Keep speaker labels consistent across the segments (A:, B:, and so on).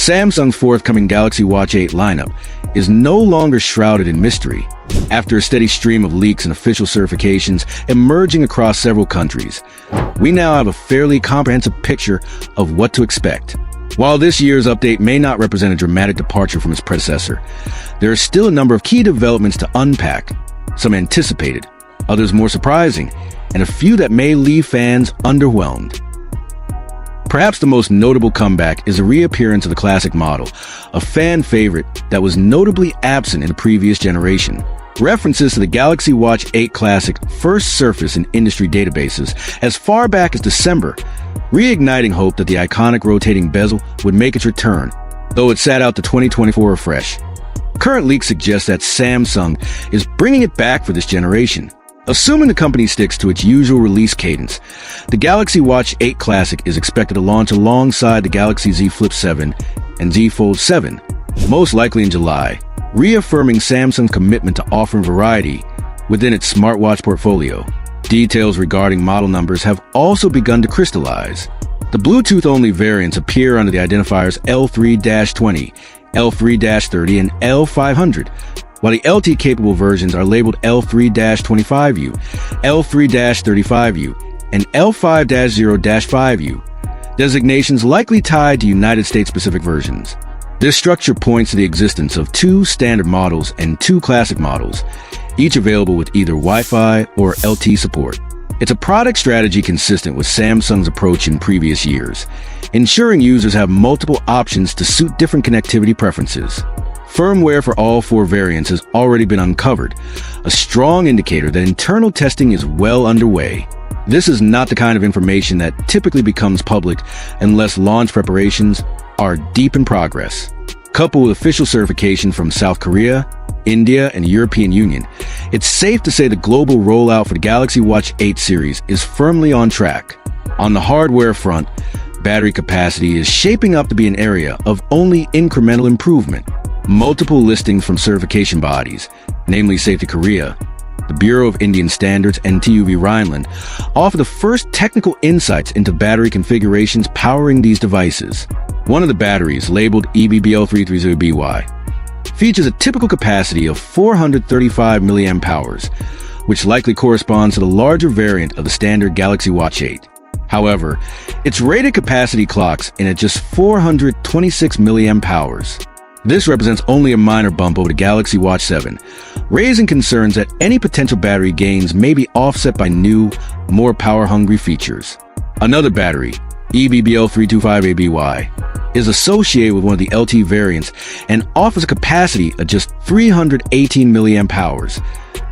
A: Samsung's forthcoming Galaxy Watch 8 lineup is no longer shrouded in mystery. After a steady stream of leaks and official certifications emerging across several countries, we now have a fairly comprehensive picture of what to expect. While this year's update may not represent a dramatic departure from its predecessor, there are still a number of key developments to unpack, some anticipated, others more surprising, and a few that may leave fans underwhelmed. Perhaps the most notable comeback is the reappearance of the classic model, a fan favorite that was notably absent in the previous generation. References to the Galaxy Watch 8 Classic first surfaced in industry databases as far back as December, reigniting hope that the iconic rotating bezel would make its return, though it sat out the 2024 refresh. Current leaks suggest that Samsung is bringing it back for this generation. Assuming the company sticks to its usual release cadence, the Galaxy Watch 8 Classic is expected to launch alongside the Galaxy Z Flip 7 and Z Fold 7, most likely in July, reaffirming Samsung's commitment to offering variety within its smartwatch portfolio. Details regarding model numbers have also begun to crystallize. The Bluetooth-only variants appear under the identifiers L3-20, L3-30, and L500, while the LTE-capable versions are labeled L3-25U, L3-35U, and L5-0-5U, designations likely tied to United States-specific versions. This structure points to the existence of two standard models and two classic models, each available with either Wi-Fi or LTE support. It's a product strategy consistent with Samsung's approach in previous years, ensuring users have multiple options to suit different connectivity preferences. Firmware for all four variants has already been uncovered, a strong indicator that internal testing is well underway. This is not the kind of information that typically becomes public unless launch preparations are deep in progress. Coupled with official certification from South Korea, India, and the European Union, it's safe to say the global rollout for the Galaxy Watch 8 series is firmly on track. On the hardware front, battery capacity is shaping up to be an area of only incremental improvement. Multiple listings from certification bodies, namely Safety Korea, the Bureau of Indian Standards, and TÜV Rheinland, offer the first technical insights into battery configurations powering these devices. One of the batteries, labeled EBBL330BY, features a typical capacity of 435 mAh, which likely corresponds to the larger variant of the standard Galaxy Watch 8. However, its rated capacity clocks in at just 426 mAh. This represents only a minor bump over the Galaxy Watch 7, raising concerns that any potential battery gains may be offset by new, more power-hungry features. Another battery, EBBL325ABY, is associated with one of the LTE variants and offers a capacity of just 318 mAh,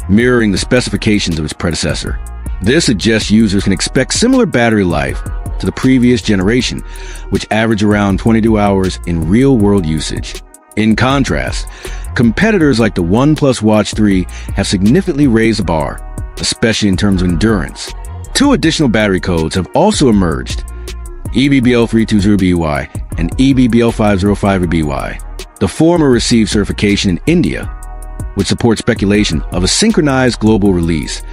A: mirroring the specifications of its predecessor. This suggests users can expect similar battery life to the previous generation, which averaged around 22 hours in real-world usage. In contrast, competitors like the OnePlus Watch 3 have significantly raised the bar, especially in terms of endurance. Two additional battery codes have also emerged, EBBL320BY and EBBL505BY. The former received certification in India, which supports speculation of a synchronized global release,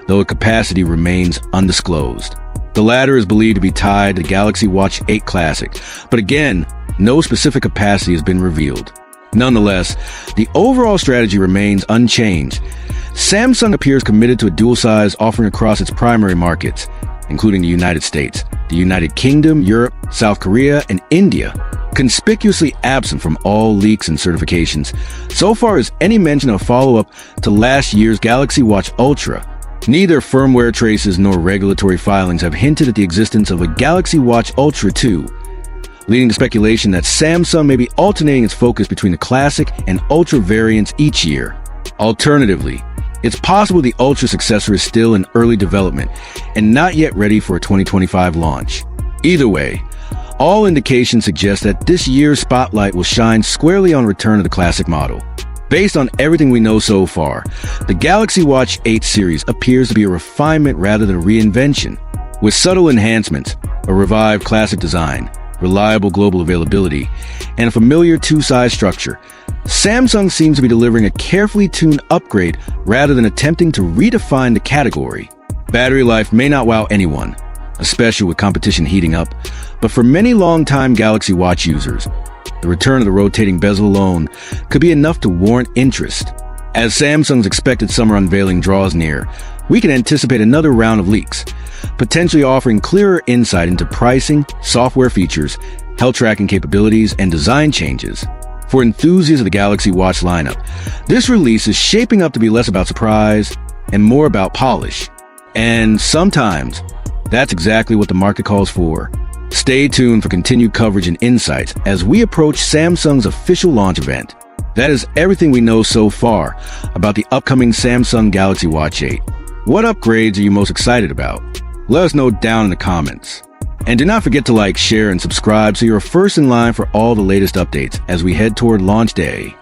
A: though a capacity remains undisclosed. The latter is believed to be tied to the Galaxy Watch 8 Classic, but again, no specific capacity has been revealed. Nonetheless, the overall strategy remains unchanged. Samsung appears committed to a dual size offering across its primary markets, including the United States, the United Kingdom, Europe, South Korea, and India. Conspicuously absent from all leaks and certifications, so far is any mention of follow-up to last year's Galaxy Watch Ultra. Neither firmware traces nor regulatory filings have hinted at the existence of a Galaxy Watch Ultra 2, leading to speculation that Samsung may be alternating its focus between the Classic and Ultra variants each year. Alternatively, it's possible the Ultra successor is still in early development and not yet ready for a 2025 launch. Either way, all indications suggest that this year's spotlight will shine squarely on return of the Classic model. Based on everything we know so far, the Galaxy Watch 8 series appears to be a refinement rather than a reinvention. With subtle enhancements, a revived Classic design, reliable global availability, and a familiar two-size structure, Samsung seems to be delivering a carefully tuned upgrade rather than attempting to redefine the category. Battery life may not wow anyone, especially with competition heating up, but for many long-time Galaxy Watch users, The return of the rotating bezel alone could be enough to warrant interest. As Samsung's expected summer unveiling draws near, we can anticipate another round of leaks, potentially offering clearer insight into pricing, software features, health tracking capabilities, and design changes. For enthusiasts of the Galaxy Watch lineup, this release is shaping up to be less about surprise and more about polish. And sometimes, that's exactly what the market calls for. Stay tuned for continued coverage and insights as we approach Samsung's official launch event. That is everything we know so far about the upcoming Samsung Galaxy Watch 8. What upgrades are you most excited about? Let us know down in the comments. And do not forget to like, share, and subscribe so you're first in line for all the latest updates as we head toward launch day.